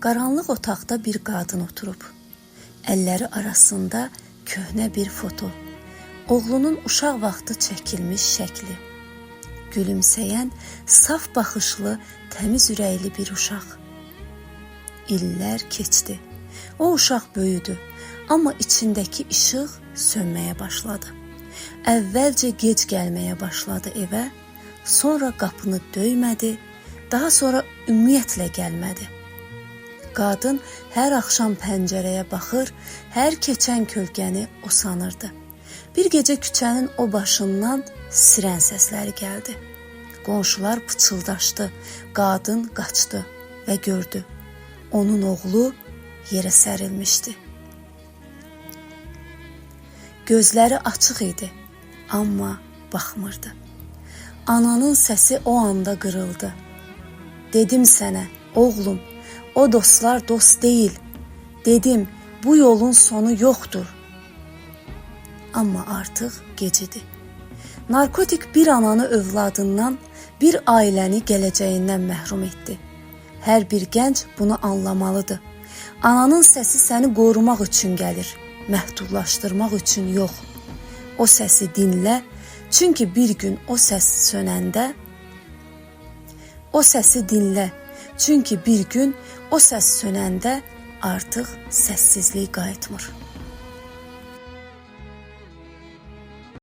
Qaranlıq otaqda bir qadın oturub. Əlləri arasında köhnə bir foto. Oğlunun uşaq vaxtı çəkilmiş şəkli. Gülümsəyən, saf baxışlı, təmiz ürəkli bir uşaq. İllər keçdi. O uşaq böyüdü, amma içindəki işıq sönməyə başladı. Əvvəlcə gec gəlməyə başladı evə, sonra qapını döymədi, daha sonra ümumiyyətlə gəlmədi. Qadın hər axşam pəncərəyə baxır, hər keçən kölgəni o sanırdı. Bir gecə küçənin o başından sirən səsləri gəldi. Qonşular pıçıldaşdı, qadın qaçdı və gördü. Onun oğlu yerə sərilmişdi. Gözləri açıq idi, amma baxmırdı. Ananın səsi o anda qırıldı. Dedim sənə, oğlum, o dostlar dost deyil. Dedim, bu yolun sonu yoxdur. Amma artıq gecidir. Narkotik bir ananı övladından, bir ailəni gələcəyindən məhrum etdi. Hər bir gənc bunu anlamalıdır. Ananın səsi səni qorumaq üçün gəlir, məhdudlaşdırmaq üçün yox. O səsi dinlə, çünki bir gün o səs sönəndə, artıq səssizlik qayıtmır.